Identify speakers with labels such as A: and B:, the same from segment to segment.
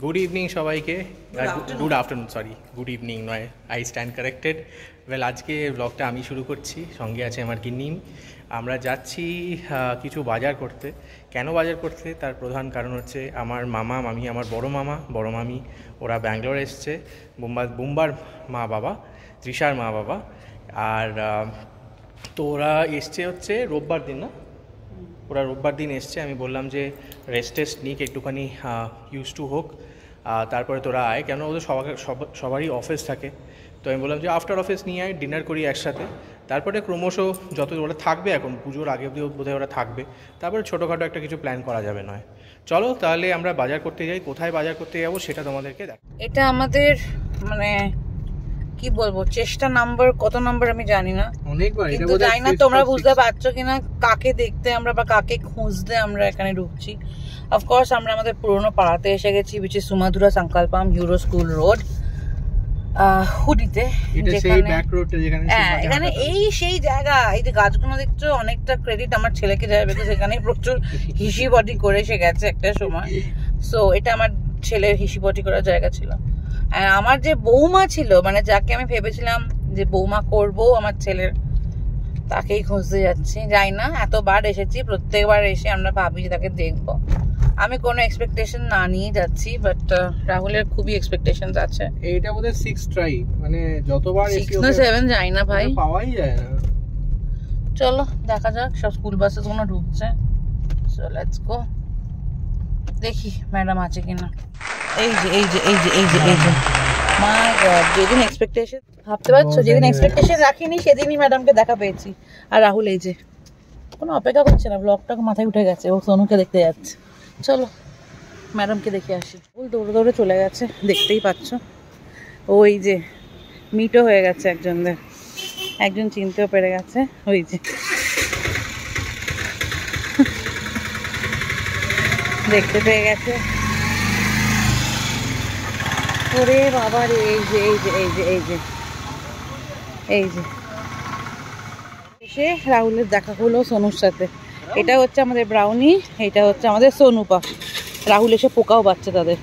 A: Good evening সবাইকে। Good afternoon, sorry, good evening নয়, I stand corrected. Well, আজকে ব্লগটা আমি শুরু করছি, সঙ্গে আছে আমার গিন্নি। আমরা যাচ্ছি কিছু বাজার করতে। কেন বাজার করতে তার প্রধান কারণ হচ্ছে আমার মামা মামি, আমার বড় মামা বড় মামি, ওরা ব্যাঙ্গালোর এসছে। বুম্বার মা বাবা, তৃষার মা বাবা। আর তো ওরা এসছে হচ্ছে রোববার দিন, না, ওরা রোববার দিন এসছে। আমি বললাম যে রেস্ট নিক একটুখানি, ইউজ টু হোক, তারপরে তোরা আয়, কেন ওদের সবারই অফিস থাকে। তো আমি বললাম যে আফটার অফিস নিয়ে আয়, ডিনার করি একসাথে, তারপরে ক্রমশ যত ওরা থাকবে, এখন পুজোর আগে অবধি বোধহয় ওরা থাকবে, তারপরে ছোটোখাটো একটা কিছু প্ল্যান করা যাবে নয়। চলো তাহলে আমরা বাজার করতে যাই। কোথায় বাজার করতে যাবো সেটা তোমাদেরকে দেখ।
B: এটা আমাদের মানে কি বলবো, চেষ্টা নাম্বার কত নাম্বার আমি জানি না, কিন্তু জানি না তোমরা বুঝতে পারছো কিনা কাকে দেখতে আমরা বা কাকে খুঁজতে আমরা এখানে ঢুকছি। অফকোর্স আমরা আমাদের পুরোনো পাড়াতে এসে গেছি, which is Sumadhura Sankalpam Euro School Road, হুডিতে। এখানে এই সেই জায়গা, এই যে গাছগুলো দেখছো, অনেকটা ক্রেডিট আমার ছেলেকে যাবে, বিকজ এখানে প্রচুর হিসিবটি করে এসে গেছে একটা সময়। সো এটা আমার ছেলের হিসিবটি করার জায়গা ছিল। আমার যে বৌমা ছিল, মানে যাকে আমি ভেবেছিলাম যে বৌমা করবো আমার ছেলের, তাকেই খুঁজতে যাচ্ছি। যাই না, এতবার এসেছি, প্রত্যেকবার এসে আমরা ভাবি যে তাকে দেখবো। আমি কোনো এক্সপেকটেশন না নিয়ে যাচ্ছি, বাট রাহুলের খুবই এক্সপেকটেশন আছে।
A: এইটা বোধহয় 6 ট্রাই, মানে যতবার
B: 6 না 7 যাই না ভাই,
A: পাওয়াই যায় না।
B: চলো দেখা যাক, সব স্কুল বাসে কোনো ঢুকছে। সো লেটস গো, দেখি ম্যাডাম আছে কিনা। এই যে এই যে এই যে এই যে এই যে মাই গড, যেদিন এক্সপেকটেশন, ভাবতে পারছো, যেদিন এক্সপেকটেশন রাখিনি সেদিনই ম্যাডামকে দেখা পেয়েছি। আর রাহুল এই যে কোনো অপেক্ষা করছে না, ব্লগটা মাথায় উঠে গেছে, ও সোনুকে দেখতে যাচ্ছে। চলো ম্যাডামকে দেখে আসি। ফুল দৌড়ে দৌড়ে চলে গেছে, দেখতেই পাচ্ছ। ওই যে মিটও হয়ে গেছে একজনদের, একজন চিনতেও পেরে গেছে, ওই যে দেখতে পেয়ে গেছে। ওরে বাবা রে, এই যে এই যে এই যে এই যে এই যে এসে রাহুলের দেখা হলো সোনুর সাথে। এটা হচ্ছে আমাদের ব্রাউনি, এটা হচ্ছে আমাদের সোনুপা। রাহুল এসে পোকাও বাচ্চা তাদের।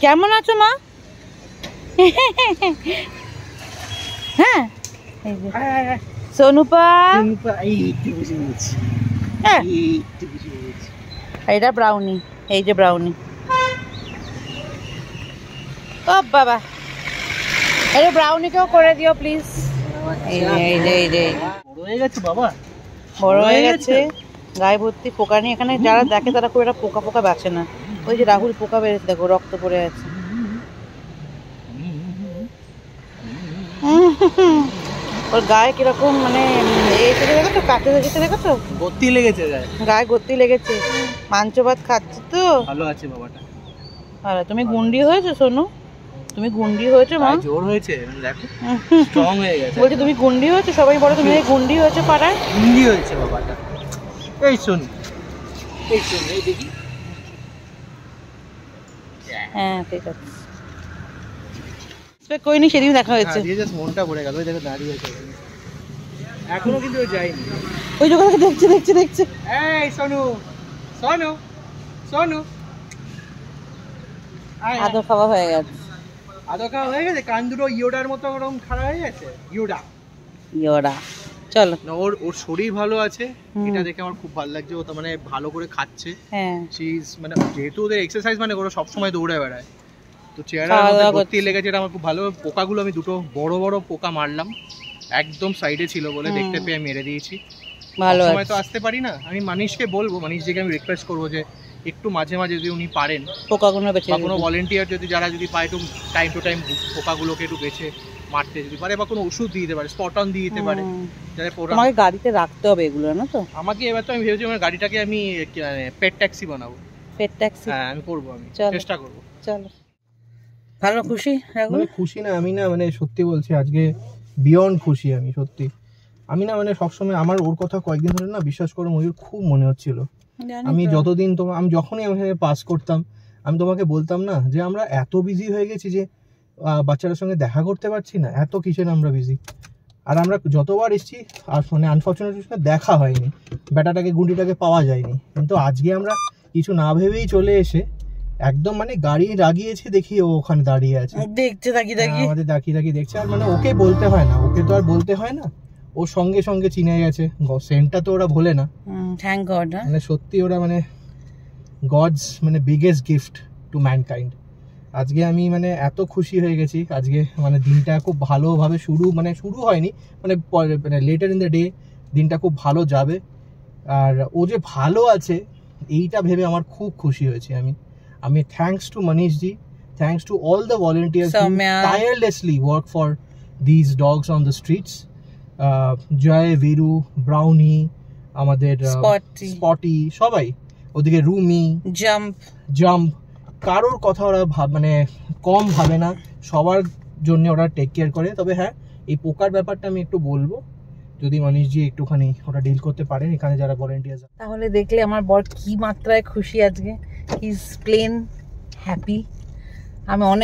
B: কেমন আছো মা? হ্যাঁ, এই যে সোনুপা, এটা ব্রাউনি, এই যে ব্রাউনি। ও বাবা, এই ব্রাউনিকেও করে দিও প্লিজ। এই যে এই যে এই যে
A: বড় হয়ে গেছে বাবা,
B: বড় হয়ে গেছে, গায়ে ভর্তি পোকা নিয়ে। এখানে যারা দেখে তারা খুব একটা পোকা পোকা বাঁচে না। ওই যে রাহুল পোকা বেড়েছে, দেখো রক্ত পড়ে আছে। ওর গায়ে কিরকম মানে এসে দেখো, কাটে দেখেছে, দেখো তো
A: গতি লেগেছে
B: গায়ে, গতি লেগেছে। মাংস ভাত খাচ্ছে তো,
A: ভালো আছে বাবাটা।
B: আরে তুমি গুন্ডি হয়েছো সোনু, তুমি গুন্ডি হয়েছো মা,
A: জোর হয়েছে, দেখো স্ট্রং হয়ে গেছে।
B: বলছি তুমি গুন্ডি হয়েছো, সবাই বলে তুমি গুন্ডি হয়েছো পাড়ায়।
A: গুন্ডি হয়েছে বাবাটা। এই শোন, এই শোন, এই দেখি।
B: হ্যাঁ ঠিক আছে, এক্সপেক্ট করিনি, সেদিন দেখা হয়েছে।
A: মনটা পড়ে গেল, ওই দেখো দাঁড়িয়ে আছে, এখনো কিন্তু যায়নি।
B: ওই জায়গাটাকে দেখছে দেখছে দেখছে।
A: এই সোনু, সোনু, সোনু,
B: আদর খাওয়া হয়ে গেছে,
A: আদর খাওয়া হয়ে গেছে। কান দুটো ইয়োডার মতো ওরকম খারাপ হয়ে গেছে। ইয়োডা,
B: ইয়োডা। চলো,
A: ওর শরীর ভালো আছে, এটা দেখে আমার খুব ভালো লাগছে। ও তো মানে ভালো করে খাচ্ছে।
B: হ্যাঁ,
A: মানে যেহেতু ওদের এক্সারসাইজ, মানে ওরা সবসময় দৌড়ে বেড়ায়, তো চেহারা ভর্তি লেগেছে। এটা আমার খুব ভালো। পোকাগুলো আমি দুটো বড় বড় পোকা মারলাম, একদম সাইডে ছিল বলে দেখতে পেয়ে মেরে দিয়েছি। ভালো সময় তো আসতে পারি না। আমি মানিশকে বলবো, মানিশকে আমি রিকোয়েস্ট করবো যে একটু মাঝে মাঝে যদি উনি পারেন
B: পোকাগুলো বেঁচে,
A: বা কোনো ভলেন্টিয়ার যদি যারা যদি পায়, একটু টাইম টু টাইম পোকাগুলোকে একটু বেছে মারতে যদি পারে, বা কোনো ওষুধ দিয়ে দিতে পারে, স্পট অন দিয়ে দিতে পারে।
B: তোমাকে গাড়িতে রাখতে হবে এগুলো, না তো
A: আমাকে। এবার তো আমি ভেবেছি আমার গাড়িটাকে আমি পেট ট্যাক্সি বানাবো।
B: পেট ট্যাক্সি?
A: হ্যাঁ আমি করবো, আমি চেষ্টা করবো।
B: চলো, ভালো খুশি?
A: মানে খুশি না আমি, না মানে সত্যি বলছি, আজকে বিয়ন্ড খুশি আমি সত্যি। আমি না মানে সবসময় আমার ওর কথা কয়েকদিন ধরে না, বিশ্বাস করো ময়ূর, খুব মনে হচ্ছিল। আমি যতদিন আমি যখনই আমি পাস করতাম, আমি তোমাকে বলতাম না যে আমরা এত বিজি হয়ে গেছি যে বাচ্চাদের সঙ্গে দেখা করতে পারছি না, এত কিসের আমরা বিজি। আর আমরা যতবার এসেছি আর মানে আনফর্চুনেটলি দেখা হয়নি, ব্যাটাটাকে গুন্ডিটাকে পাওয়া যায়নি। কিন্তু আজকে আমরা কিছু না ভেবেই চলে এসে একদম মানে গাড়ি লাগিয়েছে দেখি ও ওখানে দাঁড়িয়ে আছে,
B: দেখছে তাকিয়ে তাকিয়ে,
A: আমাদের তাকিয়ে তাকিয়ে দেখছে। আর মানে ওকে বলতে হয় না, ওকে তো আর বলতে হয় না, ও সঙ্গে সঙ্গে চিনে গেছে। সেন্টটা তো ওরা ভোলে না,
B: থ্যাংক গড।
A: মানে সত্যি ওরা মানে গডস মানে বিগেস্ট গিফট টু ম্যানকাইন্ড। আজকে আমি মানে এত খুশি হয়ে গেছি আজকে, মানে দিনটা খুব ভালোভাবে শুরু হয়নি, মানে লেটার ইন দ্য ডে দিনটা খুব ভালো যাবে। আর ও যে ভালো আছে এইটা ভেবে আমার খুব খুশি হয়েছি। আমি thanks to Manish ji, thanks to all the volunteers who tirelessly work for this dogs on the streets. Jai, Veeru, Brownie, আমাদের স্পটি, সবাই, ওদিকে রুমি, জাম্প, কারোর কথা ওরা মানে কম ভাবে না, সবার জন্য ওরা টেক কেয়ার করে। তবে হ্যাঁ, এই পোকার ব্যাপারটা আমি একটু বলবো, যদি মনীশজি একটুখানি ওটা ডিল করতে পারেন এখানে যারা ভলেন্টিয়ার্স।
B: তাহলে দেখলে আমার বর কি মাত্রায় খুশি আজকে, হি ইজ প্লেন হ্যাপি।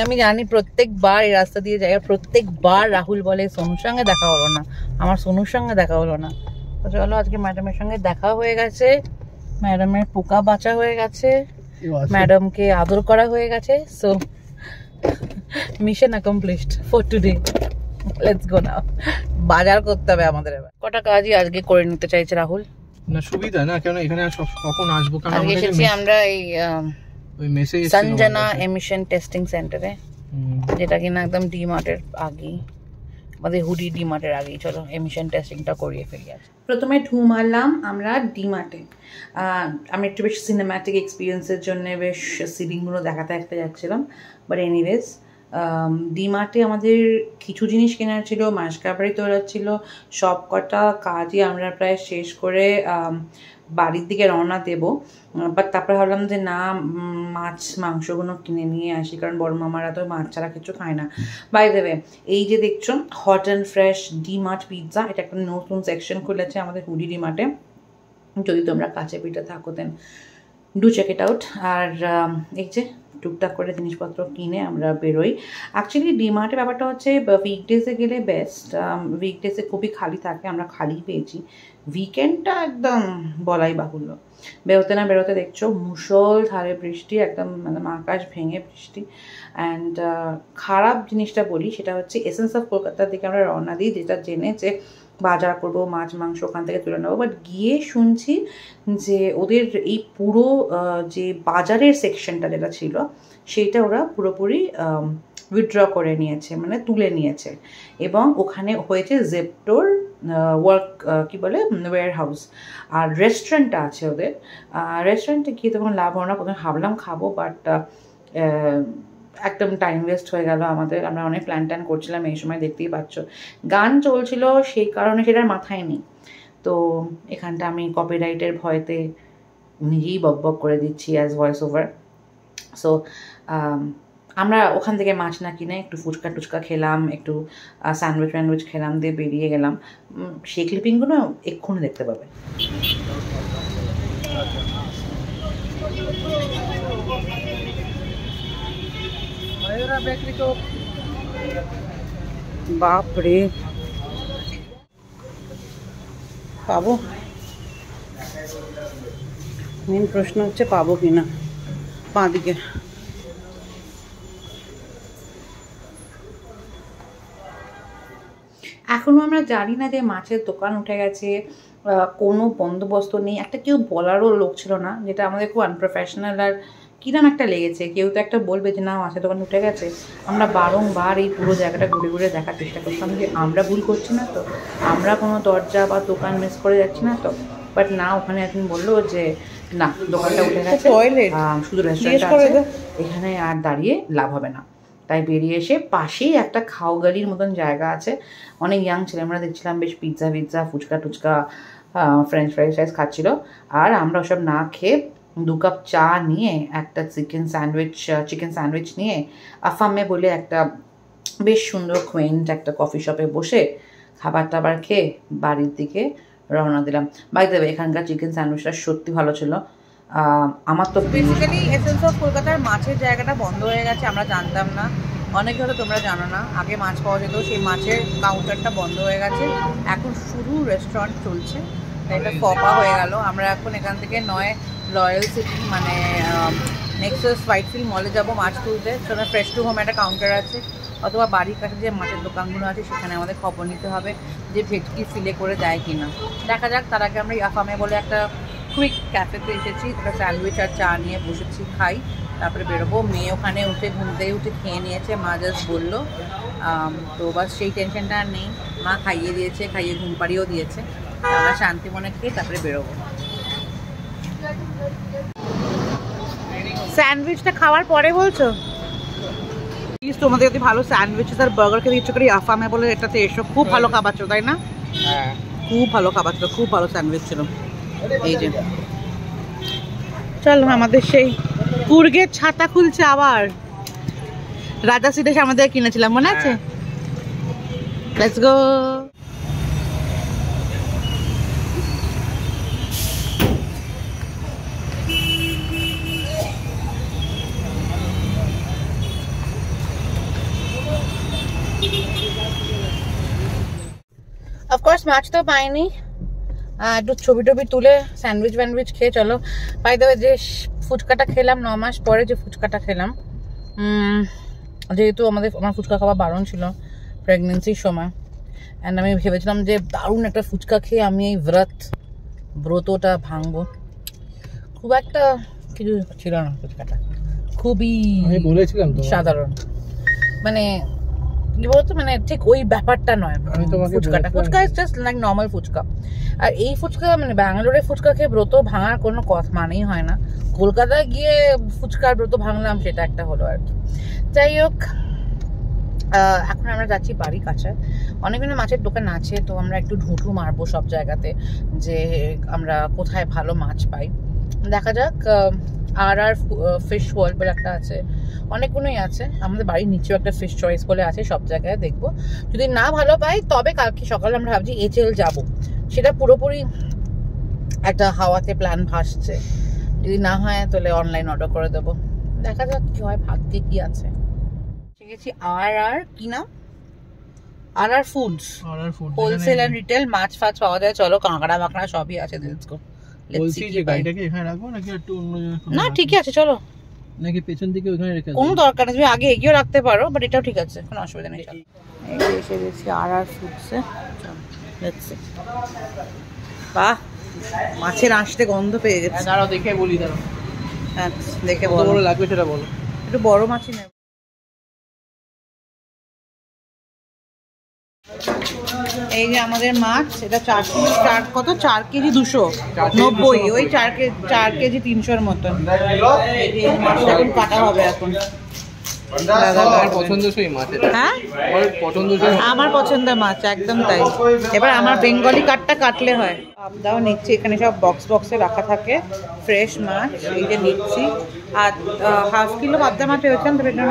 B: আমি জানি প্রত্যেকবার এই রাস্তা দিয়ে যাই, প্রত্যেকবার রাহুল বলে সোনুর সঙ্গে দেখা হলো না, আমার সোনুর সঙ্গে দেখা হলো না। তো চলো, আজকে ম্যাডামের সঙ্গে দেখা হয়ে গেছে, ম্যাডামের পোকা বাঁচা হয়ে গেছে, ম্যাডামকে আদর করা হয়ে গেছে। So mission accomplished for today. Let's go now. বাজার করতে হবে আমাদের এবার। কটা কাজই আজকে করে নিতে চাইছে রাহুল।
A: না সুবিধা না, কেন এখানে কখন আসবো, কারণ
B: আজকে এসেছি আমরা এই
A: ওই মেসেজ
B: সঞ্জনা এমিশন টেস্টিং সেন্টারে, যেটা কিনা একদম ডিমার্টের আগেই, আমাদের হুডি ডিমার্টের আগেই। চলো এমিশন টেস্টিংটা করিয়ে ফেলি। আছে প্রথমে ঢু মারলাম আমরা ডিমার্টে। আমি একটু বেশ সিনেম্যাটিক এক্সপিরিয়েন্সের জন্য বেশ সিলিংগুলো দেখাতে যাচ্ছিলাম, বাট এনিওয়েজ ডিমার্টে আমাদের কিছু জিনিস কেনার ছিল, মাসকাবারি তোলার ছিল, সব কটা কাজই আমরা প্রায় শেষ করে বাড়ির দিকে রওনা দেবো। বাট তারপরে ভাবলাম যে না, মাছ মাংসগুলো কিনে নিয়ে আসি, কারণ বড় মামারা তো মাছ ছাড়া কিছু খায় না। বাই দ্য ওয়ে, এই যে দেখছো hot and fresh demat pizza, এটা একটা নতুন সেকশন খুলেছে আমাদের হুডি ডিমার্টে। যদি তোমরা কাছে পিঠে থাকো then do check it out. আর এই যে টুকটাক করে জিনিসপত্র কিনে আমরা বেরোই। অ্যাকচুয়ালি ডিমার্টের ব্যাপারটা হচ্ছে উইকডেজে গেলে বেস্ট, উইকডেজে খুবই খালি থাকে, আমরা খালি পেয়েছি। উইকেন্ডটা একদম বলাই বাহুল্য, বেরোতে না বেরোতে দেখছো মুষলধারে বৃষ্টি, একদম মানে আকাশ ভেঙে বৃষ্টি। অ্যান্ড খারাপ জিনিসটা বলি, সেটা হচ্ছে এসেন্স অফ কলকাতার দিকে আমরা রওনা দিই, যেটা জেনে যে বাজার করবো, মাছ মাংস ওখান থেকে তুলে নেবো। বাট গিয়ে শুনছি যে ওদের এই পুরো যে বাজারের সেকশনটা যেটা ছিল সেইটা ওরা পুরোপুরি উইথড্র করে নিয়েছে, মানে তুলে নিয়েছে। এবং ওখানে হয়েছে জেপ্টোর ওয়ার্ক কি বলে ওয়্যার হাউস। আর রেস্টুরেন্টটা আছে ওদের, রেস্টুরেন্টে গিয়ে তখন লাভ হলো না। প্রথমে ভাবলাম খাবো, বাট একদম টাইম ওয়েস্ট হয়ে গেল আমাদের। আমরা অনেক প্ল্যান ট্যান করছিলাম, এই সময় দেখতেই পাচ্ছ গান চলছিল, সেই কারণে সেটার মাথায় নেই। তো এখানটা আমি কপিরাইটের ভয়তে নিজেই বকবক করে দিচ্ছি অ্যাজ ভয়েস ওভার। সো আমরা ওখান থেকে মাছ না কিনে একটু ফুচকা টুচকা খেলাম, একটু স্যান্ডউইচ খেলাম, দিয়ে বেরিয়ে গেলাম। সেই ক্লিপিংগুলো এক্ষুনি দেখতে পাবে। বাপরে, পাবো? মেন প্রশ্ন হচ্ছে পাবো কিনা। বাঁদিকে এখনও আমরা জানি না যে মাছের দোকান উঠে গেছে, কোনো বন্দোবস্ত নেই, একটা কেউ বলারও লোক ছিল না, যেটা আমাদের খুব আনপ্রফেশনাল আর কিরম একটা লেগেছে। কেউ তো একটা বলবে যে না মাছের দোকান উঠে গেছে। আমরা বারংবার এই পুরো জায়গাটা ঘুরে ঘুরে দেখার চেষ্টা করতাম যে আমরা ভুল করছি না তো, আমরা কোনো দরজা বা দোকান মিস করে যাচ্ছি না তো। বাট না, ওখানে একদিন বললো যে না, দোকানটা উঠে গেছে, শুধু রেস্টুরেন্ট আছে, এখানে আর দাঁড়িয়ে লাভ হবে না। তাই বেরিয়ে এসে পাশেই একটা খাওয়াগালির মতন জায়গা আছে, অনেক ইয়াং ছেলে আমরা দেখছিলাম বেশ পিৎজা ফুচকা টুচকা ফ্রেঞ্চ ফ্রাইস খাচ্ছিল। আর আমরা ওসব না খেয়ে 2 কাপ চা নিয়ে একটা চিকেন স্যান্ডউইচ নিয়ে আফামে বলে একটা বেশ সুন্দর কোয়েন্ট একটা কফি শপে বসে খাবার টাবার খেয়ে বাড়ির দিকে রওনা দিলাম। বাই দ্য ওয়ে, এখানকার চিকেন স্যান্ডউইচটা সত্যি ভালো ছিল। আমার তো বেসিক্যালি এসেন্স অফ কলকাতার মাছের জায়গাটা বন্ধ হয়ে গেছে, আমরা জানতাম না। অনেকে হয়তো তোমরা জানো না, আগে মাছ পাওয়া যেত, সেই মাছের কাউন্টারটা বন্ধ হয়ে গেছে, এখন শুধু রেস্টুরেন্ট চলছে। এটা ফপা হয়ে গেল। আমরা এখন এখান থেকে নয় লয়াল সিটি মানে নেক্সট হোয়াইটফিল্ড মলে যাবো মাছ তুলতে। সেখানে ফ্রেশ টু হোম একটা কাউন্টার আছে, অথবা বাড়ির কাছে যে মাছের দোকানগুলো আছে সেখানে আমাদের খবর নিতে হবে যে ভেটকি ফিলে করে দেয় কিনা। দেখা যাক। তার আগে আমরা ইয়াফামে বলে একটা কুইক ক্যাফেতে এসেছি, একটা স্যান্ডউইচ আর চা নিয়ে বসেছি, খাই, তারপরে বেরোবো। মেয়ে ওখানে উঠে ঘুম থেকে উঠে খেয়ে নিয়েছে, মা জাস্ট বললো। তো বাস সেই টেনশনটা আর নেই, মা খাইয়ে দিয়েছে, খাইয়ে ঘুম পাড়িয়েও দিয়েছে। আমরা শান্তি মনে খেয়ে তারপরে বেরোবো। স্যান্ডউইচটা খাওয়ার পরে বলছো? প্লিজ তোমাদের যদি ভালো স্যান্ডউইচ আর বার্গার খেতে ইচ্ছে করি আফামে বলে এটাতে এসো, খুব ভালো খাবার ছিল, তাই না?
A: হ্যাঁ,
B: খুব ভালো খাবার ছিল, খুব ভালো স্যান্ডউইচ ছিল। এই যে চলো, আমাদের সেই কুর্গের ছাতা খুলছে আবার। রাজা সিডেশ আমাদের কিনেছিলাম, মনে আছে? Let's go. অফকোর্স মাছ তো পাইনি, একটু ছবি টবি তুলে স্যান্ডউইচ ভ্যান্ডউইচ খেয়ে চলো। বাই দ্য ওয়ে, যে ফুচকাটা খেলাম 9 মাস পরে, যে ফুচকাটা খেলাম, যেহেতু আমার ফুচকা খাওয়া বারণ ছিল প্রেগনেন্সির সময়, অ্যান্ড আমি ভেবেছিলাম যে দারুণ একটা ফুচকা খেয়ে আমি এই ব্রতটা ভাঙবো। খুব একটা কিছু ছিল না ফুচকাটা, খুবই
A: বলেছিলাম
B: সাধারণ। মানে কি বলতো, মানে ঠিক ওই ব্যাপারটা নয় fuchka is just like normal fuchka. আর এই ফুচকা মানে ব্যাঙ্গালোরে ফুচকা খেয়ে ব্রত ভাঙার কোনো কথা মানেই হয় না। কলকাতায় গিয়ে ফুচকার ব্রত ভাঙলাম, সেটা একটা হলো আর কি। যাই হোক, এখন আমরা যাচ্ছি বাড়ির কাছে। অনেকগুলো মাছের দোকান আছে, তো আমরা একটু ঢুঁটু মারবো সব জায়গাতে যে আমরা কোথায় ভালো মাছ পাই। দেখা যাক। আর ফিশ ওয়ার্ল্ড বলে একটা আছে, অনেকগুলোই আছে। আমাদের বাড়ির নিচেও একটা ফিশ চয়েস বলে আছে, সব জায়গায় দেখবো। যদি না ভালো পাই তবে কালকে সকালে আমরা ভাবছি HL যাব। সেটা পুরোপুরি একটা হাওয়াতে প্ল্যান ভাসছে। যদি না হয় তাহলে অনলাইন অর্ডার করে দেবো। দেখা যাক কি হয়, ভাগ্যে কি আছে। গেছি কি নাম, আর ফুডস, হোলসেল এন্ড রিটেল, মাছ ফাছ পাওয়া যায়। চলো, কাঁকড়া বাকড়া সবই আছে। Let's go.
A: বলছি যে গাড়িটাকে এখানে রাখবো নাকি একটু অন্য জায়গায়?
B: না, ঠিকই আছে, চলো।
A: নাকি পেছন দিকে ওখানে রেখে
B: কোনো দরকার নেই, তুমি আগে এগিয়েও রাখতে পারো, বাট এটাও ঠিক আছে, কোনো অসুবিধা নেই। চলো, এই যে এসে গেছি আর ফুডসে। চলো, লেটস সি। বাহ, মাছের আঁশতে গন্ধ পেয়ে গেছে।
A: দাঁড়াও, দেখে বলি, দাঁড়াও।
B: হ্যাঁ, দেখে বলো।
A: বড় লাগবে সেটা বলো।
B: একটু বড় মাছই নেব। এই যে আমাদের মাছ, এটা 4 কেজি 290, ওই 4 কেজি 300-র মতন। এই মাছটা এখন কাটা হবে এখন। হ্যাঁ, আমার পছন্দের মাছ, একদম তাই। এবার আমার বেঙ্গলি কাটটা কাটলে হয়। পাবদাও নিচ্ছি, এখানে সব বক্সে রাখা থাকে ফ্রেশ মাছ। এই যে নিচ্ছি, আর ½ কিলো পাবদা মাছ পেয়েছিলাম, তবে এটা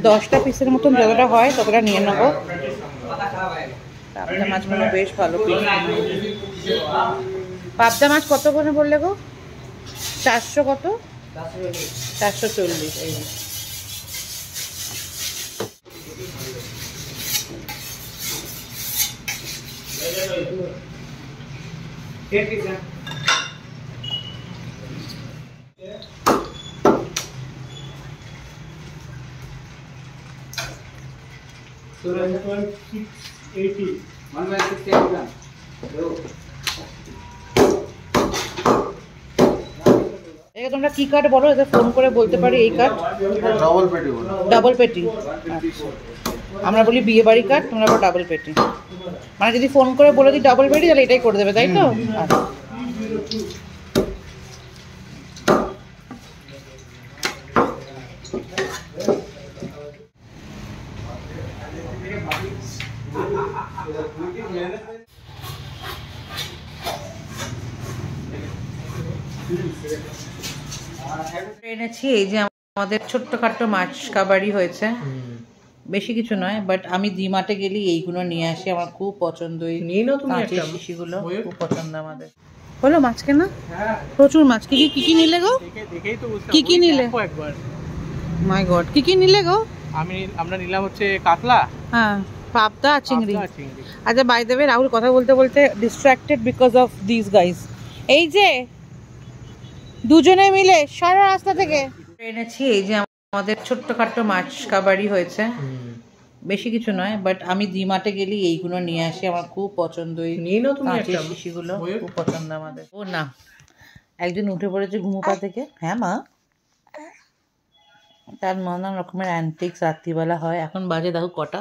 B: 10টা পিসের মতন যতটা হয় ততটা নিয়ে নেবো। পাবদা মাছগুলো বেশ ভালো পিস। পাবদা মাছ কত করে বললে গো? 400 কত? 440। এই তোমরা কি কাঠ বলো, এদের ফোন করে বলতে পারি। এই কাঠ ডাবল পেটি, আমরা বলি বিয়ে বাড়ি কাঠ, তোমরা বলো ডাবল পেটি। মানে যদি ফোন করে বলে দিই ডাবল পেটি, তাহলে এটাই করে দেবে, তাই তো? এনেছি এই যে আমাদের ছোট্টখাট্ট মাছ কাবারি হয়েছে, বেশি কিছু নয়, বাট আমি ডিমার্টে গেলি এইগুলো নিয়ে আসি, আমার খুব পছন্দ। এই কাঁচের শিশিগুলো খুব পছন্দ আমাদের। হলো মাছ কেনা, প্রচুর মাছ। কি নিলে গো? কি নিলে? মাই গড, কি নিলে গো?
A: আমরা নিলাম হচ্ছে কাতলা,
B: হ্যাঁ, পাবদা, চিংড়ি। আচ্ছা, বাই দ্য ওয়ে, রাহুল কথা বলতে বলতে distracted because of this guys. এই যে দুজনে মিলে সারা রাস্তা থেকে এনেছি এই যে আমাদের ছোট্টখাট্টো মাছ কাবারি হয়েছে, বেশি কিছু নয়, বাট আমি ডিমার্টে গেলে এইগুলো নিয়ে আসি, আমার খুব পছন্দ। এই কাঁচের শিশিগুলো খুব পছন্দ আমাদের। ও না, একজন উঠে পড়েছে ঘুমোপা থেকে। হ্যাঁ মা, তার নানা রকমের অ্যান্টিক্স রাত্রিবেলা হয়। এখন বাজে দেখো কটা,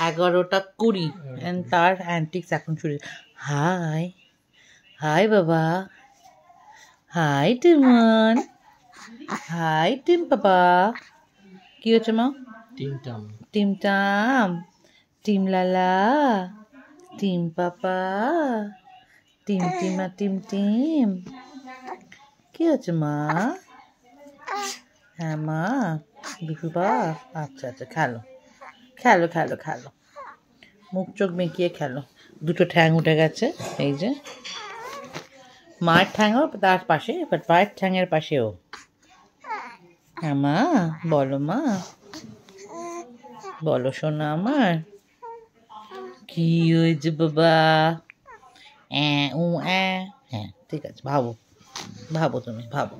B: 11:20, তার অ্যান্টিক্স এখন শুরু। হাই হাই বাবা, হাই টিমন, হাই টিম পাপা। কি হচ্ছে মা? টিমটাম, টিম লালা, টিম পাপা, টিম টিমা, টিম টিম। কি হচ্ছে মা? হ্যাঁ মা, বিপুবা। আচ্ছা আচ্ছা, খেলো খেলো খেলো খেলো, মুখ চোখ মেকিয়ে খেলো। দুটো ঠ্যাং উঠে গেছে, এই যে মায়ের ঠ্যাংও তার পাশে, বাট পায়ের ঠ্যাংয়ের পাশেও। হ্যাঁ মা, বলো মা, বলো শোনা আমার, কি হয়েছে বাবা? হ্যাঁ ঠিক আছে, ভাবো ভাবো, তুমি ভাবো।